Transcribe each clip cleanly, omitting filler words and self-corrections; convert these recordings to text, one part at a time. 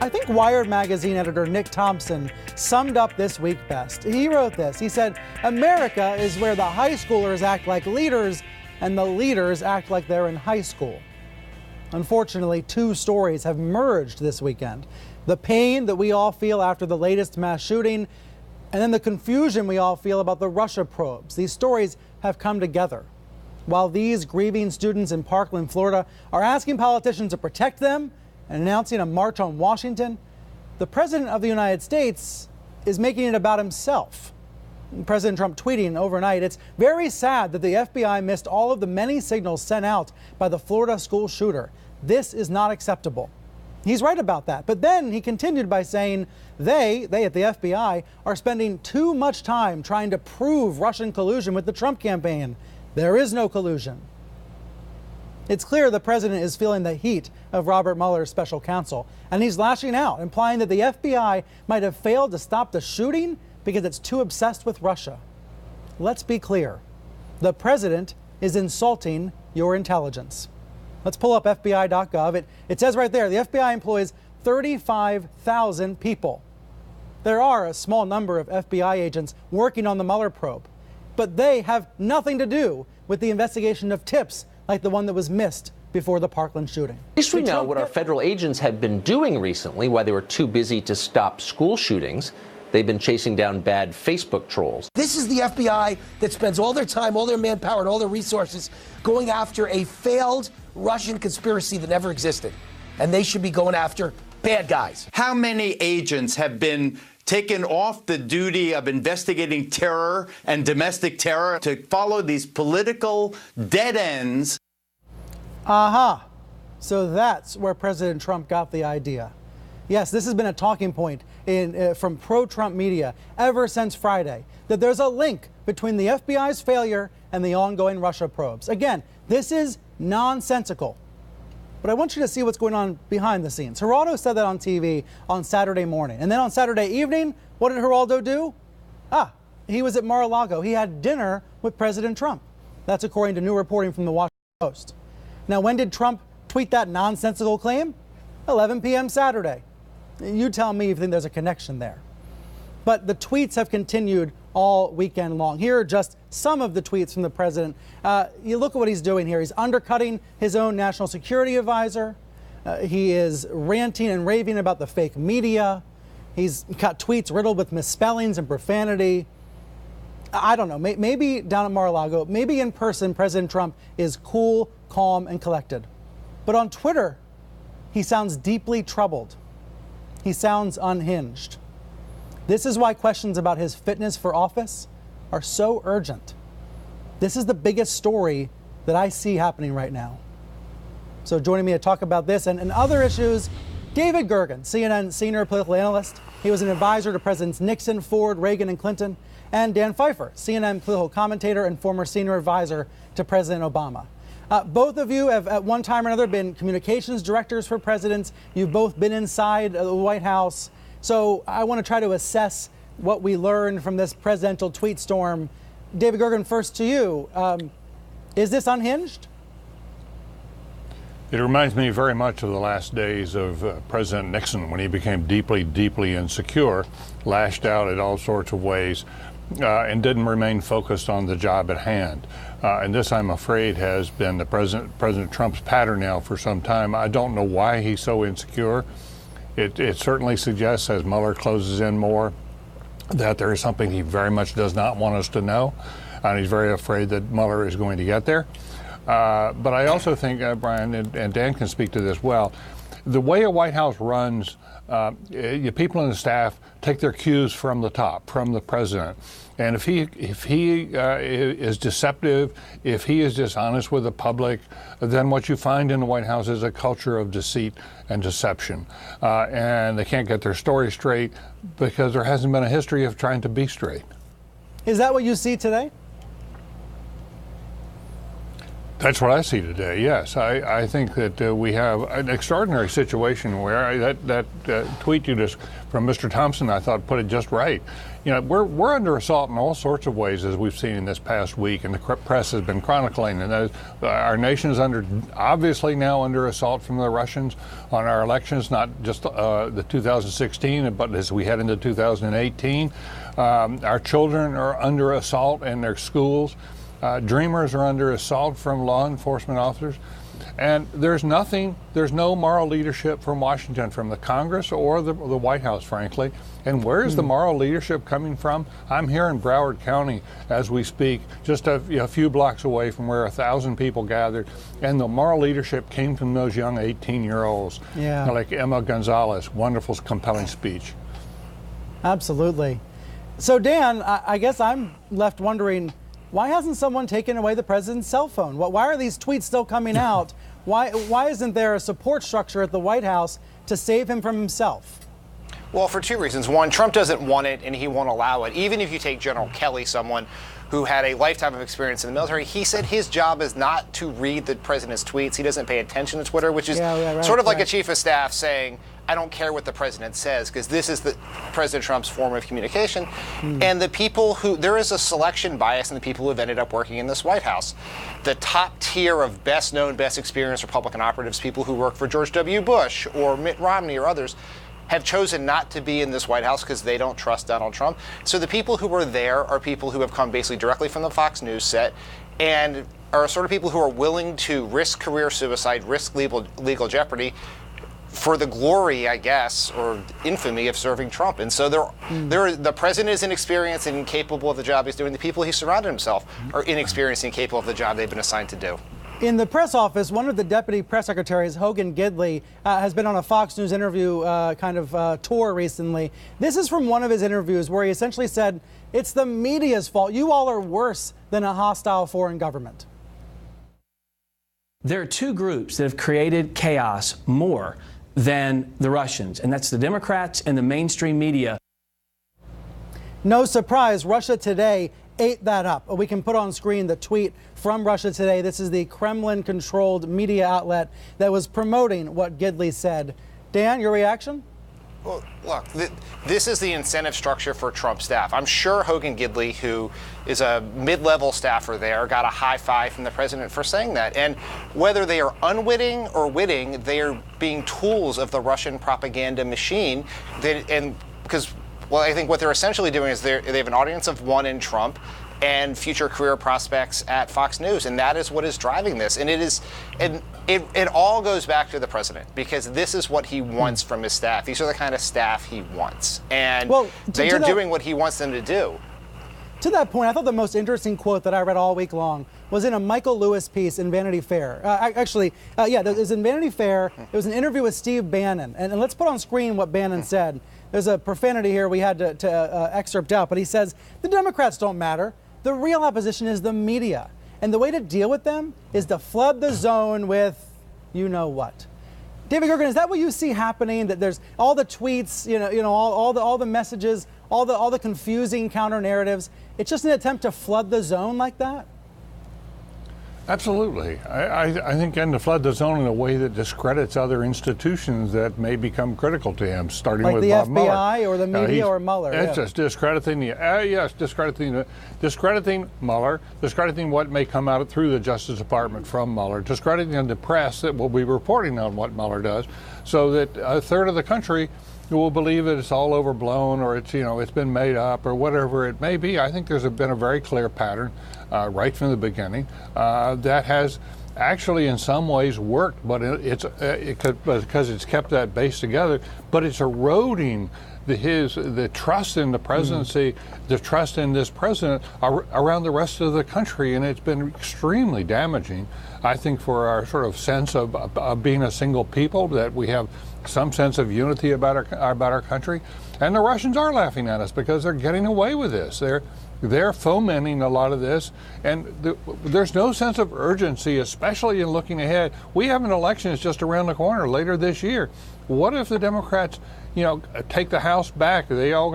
I think Wired magazine editor Nick Thompson summed up this week best. He wrote this. He said, America is where the high schoolers act like leaders and the leaders act like they're in high school. Unfortunately, two stories have merged this weekend. The pain that we all feel after the latest mass shooting, and then the confusion we all feel about the Russia probes. These stories have come together. While these grieving students in Parkland, Florida, are asking politicians to protect them and announcing a march on Washington, the President of the United States is making it about himself. President Trump tweeting overnight, "It's very sad that the FBI missed all of the many signals sent out by the Florida school shooter. This is not acceptable." He's right about that. But then he continued by saying they at the FBI, are spending too much time trying to prove Russian collusion with the Trump campaign. There is no collusion. It's clear the president is feeling the heat of Robert Mueller's special counsel, and he's lashing out, implying that the FBI might have failed to stop the shooting because it's too obsessed with Russia. Let's be clear. The president is insulting your intelligence. Let's pull up FBI.gov. It says right there, the FBI employs 35,000 people. There are a small number of FBI agents working on the Mueller probe, but they have nothing to do with the investigation of tips like the one that was missed before the Parkland shooting. At least we know what our federal agents have been doing recently, why they were too busy to stop school shootings. They've been chasing down bad Facebook trolls. This is the FBI that spends all their time, all their manpower, and all their resources going after a failed Russian conspiracy that never existed. And they should be going after bad guys. How many agents have been taken off the duty of investigating terror and domestic terror to follow these political dead ends? Aha. So that's where President Trump got the idea. Yes, this has been a talking point from pro-Trump media ever since Friday, that there's a link between the FBI's failure and the ongoing Russia probes. Again, this is nonsensical. But I want you to see what's going on behind the scenes. Geraldo said that on TV on Saturday morning. And then on Saturday evening, what did Geraldo do? He was at Mar-a-Lago. He had dinner with President Trump. That's according to new reporting from the Washington Post. Now, when did Trump tweet that nonsensical claim? 11 p.m. Saturday. You tell me if you think there's a connection there. But the tweets have continued all weekend long. Here are just some of the tweets from the president. You look at what he's doing here. He's undercutting his own national security advisor. He is ranting and raving about the fake media. He's got tweets riddled with misspellings and profanity. I don't know, maybe down at Mar-a-Lago, maybe in person, President Trump is cool, calm, and collected. But on Twitter, he sounds deeply troubled. He sounds unhinged. This is why questions about his fitness for office are so urgent. This is the biggest story that I see happening right now. So joining me to talk about this and other issues, David Gergen, CNN senior political analyst. He was an advisor to Presidents Nixon, Ford, Reagan, and Clinton. And Dan Pfeiffer, CNN political commentator and former senior advisor to President Obama. Both of you have at one time or another been communications directors for presidents. You've both been inside the White House. So I want to try to assess what we learned from this presidential tweet storm. David Gergen, first to you. Is this unhinged? It reminds me very much of the last days of President Nixon when he became deeply, deeply insecure, lashed out in all sorts of ways, and didn't remain focused on the job at hand. And this, I'm afraid, has been the President Trump's pattern now for some time. I don't know why he's so insecure. It certainly suggests, as Mueller closes in more, that there is something he very much does not want us to know, and he's very afraid that Mueller is going to get there. But I also think, Brian, and Dan can speak to this well, the way a White House runs, people in the staff take their cues from the top, from the president. And if he is deceptive, if he is dishonest with the public, then what you find in the White House is a culture of deceit and deception. And they can't get their story straight because there hasn't been a history of trying to be straight. Is that what you see today? That's what I see today, yes. I think that we have an extraordinary situation where that tweet you just from Mr. Thompson, I thought, put it just right. You know, we're under assault in all sorts of ways, as we've seen in this past week, and the press has been chronicling. And our nation is obviously now under assault from the Russians on our elections, not just the 2016, but as we head into 2018. Our children are under assault in their schools. Dreamers are under assault from law enforcement officers. And there's no moral leadership from Washington, from the Congress or the White House, frankly. And where is the moral leadership coming from? I'm here in Broward County as we speak, just a few blocks away from where 1,000 people gathered. And the moral leadership came from those young 18-year-olds, like Emma Gonzalez, wonderful, compelling speech. Absolutely. So, Dan, I guess I'm left wondering, why hasn't someone taken away the president's cell phone? Why are these tweets still coming out? Why isn't there a support structure at the White House to save him from himself? Well, for two reasons. One, Trump doesn't want it and he won't allow it. Even if you take General Kelly, someone who had a lifetime of experience in the military, he said his job is not to read the president's tweets. He doesn't pay attention to Twitter, which is sort of like a chief of staff saying, I don't care what the president says, because this is President Trump's form of communication. And the people there is a selection bias in the people who have ended up working in this White House. The top tier of best known, best experienced Republican operatives, people who work for George W. Bush or Mitt Romney or others, have chosen not to be in this White House because they don't trust Donald Trump. So the people who are there are people who have come basically directly from the Fox News set and are sort of people who are willing to risk career suicide, risk legal jeopardy for the glory, I guess, or infamy of serving Trump. And so the president is inexperienced and incapable of the job he's doing. The people he surrounded himself are inexperienced and incapable of the job they've been assigned to do. In the press office, one of the deputy press secretaries, Hogan Gidley, has been on a Fox News interview tour recently. This is from one of his interviews where he essentially said, it's the media's fault. You all are worse than a hostile foreign government. There are two groups that have created chaos more than the Russians, and that's the Democrats and the mainstream media. No surprise, Russia Today ate that up. We can put on screen the tweet from Russia Today. This is the Kremlin-controlled media outlet that was promoting what Gidley said. Dan, your reaction? Well, look, this is the incentive structure for Trump staff. I'm sure Hogan Gidley, who is a mid-level staffer there, got a high five from the president for saying that. And whether they are unwitting or witting, they are being tools of the Russian propaganda machine. I think what they're essentially doing is they have an audience of one in Trump and future career prospects at Fox News, and that is what is driving this. And it all goes back to the president, because this is what he wants from his staff. These are the kind of staff he wants, and they are doing what he wants them to do. To that point, I thought the most interesting quote that I read all week long was in a Michael Lewis piece in Vanity Fair. It was in Vanity Fair. It was an interview with Steve Bannon, and let's put on screen what Bannon said. There's a profanity here we had to excerpt out, but he says, the Democrats don't matter. The real opposition is the media. And the way to deal with them is to flood the zone with you know what. David Gergen, is that what you see happening? That there's all the tweets, all the messages, all the confusing counter narratives. It's just an attempt to flood the zone like that? Absolutely. I think, and to flood the zone in a way that discredits other institutions that may become critical to him, starting with Bob Mueller. Like the FBI or the media or Mueller. It's just discrediting discrediting Mueller, discrediting what may come out through the Justice Department from Mueller, discrediting the press that will be reporting on what Mueller does, so that a third of the country will believe that it's all overblown or it's been made up or whatever it may be. I think there's been a very clear pattern right from the beginning that has actually in some ways worked, but because it's kept that base together, but it's eroding the trust in the presidency, the trust in this president around the rest of the country, and it's been extremely damaging, I think, for our sort of sense of being a single people, that we have some sense of unity about our country. And the Russians are laughing at us because they're getting away with this. They're fomenting a lot of this, and there's no sense of urgency, especially in looking ahead. We have an election that's just around the corner later this year. What if the Democrats, take the House back? Is that all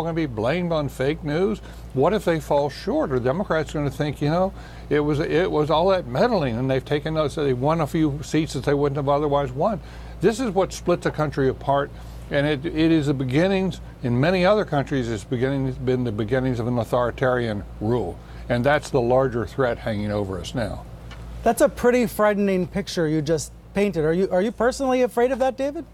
going to be blamed on fake news? What if they fall short? Are Democrats going to think, it was all that meddling, and they've taken those, they won a few seats that they wouldn't have otherwise won? This is what split the country apart, and it is the beginnings. In many other countries, it's been the beginnings of an authoritarian rule, and that's the larger threat hanging over us now. That's a pretty frightening picture you just painted. Are you personally afraid of that, David?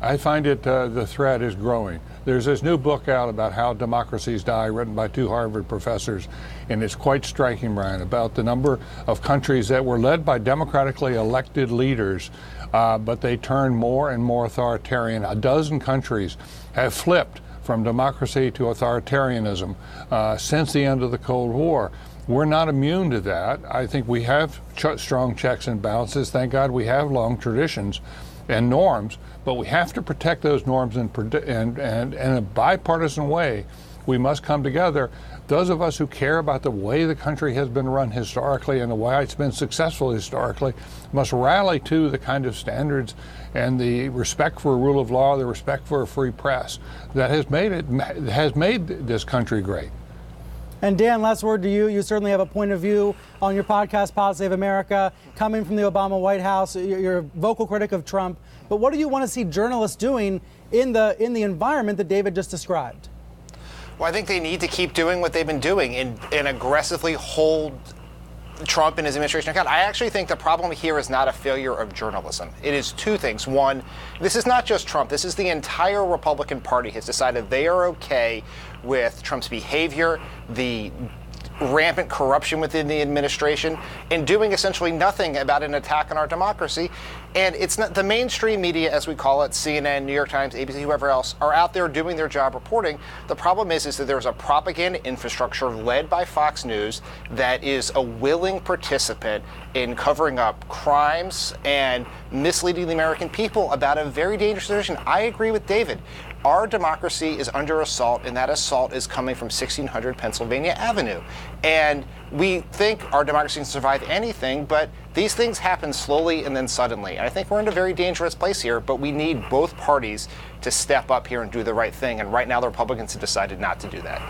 I find the threat is growing. There's this new book out about how democracies die, written by 2 Harvard professors, and it's quite striking, Brian, about the number of countries that were led by democratically elected leaders, but they turn more and more authoritarian. A dozen countries have flipped from democracy to authoritarianism since the end of the Cold War. We're not immune to that. I think we have strong checks and balances. Thank God we have long traditions and norms, but we have to protect those norms and in a bipartisan way. We must come together. Those of us who care about the way the country has been run historically and the way it's been successful historically must rally to the kind of standards and the respect for rule of law, the respect for a free press that has made this country great. And Dan, last word to you. You certainly have a point of view on your podcast, Pod Save America, coming from the Obama White House. You're a vocal critic of Trump. But what do you want to see journalists doing in the environment that David just described? Well, I think they need to keep doing what they've been doing and aggressively hold Trump and his administration account. I actually think the problem here is not a failure of journalism. It is 2 things. One, this is not just Trump. This is the entire Republican Party has decided they are okay with Trump's behavior, the rampant corruption within the administration, and doing essentially nothing about an attack on our democracy. And it's not the mainstream media, as we call it, CNN, New York Times, ABC, whoever else, are out there doing their job reporting. The problem is that there's a propaganda infrastructure led by Fox News that is a willing participant in covering up crimes and misleading the American people about a very dangerous situation. I agree with David. Our democracy is under assault, and that assault is coming from 1600 Pennsylvania Avenue. And we think our democracy can survive anything, but these things happen slowly and then suddenly. And I think we're in a very dangerous place here, but we need both parties to step up here and do the right thing. And right now, the Republicans have decided not to do that.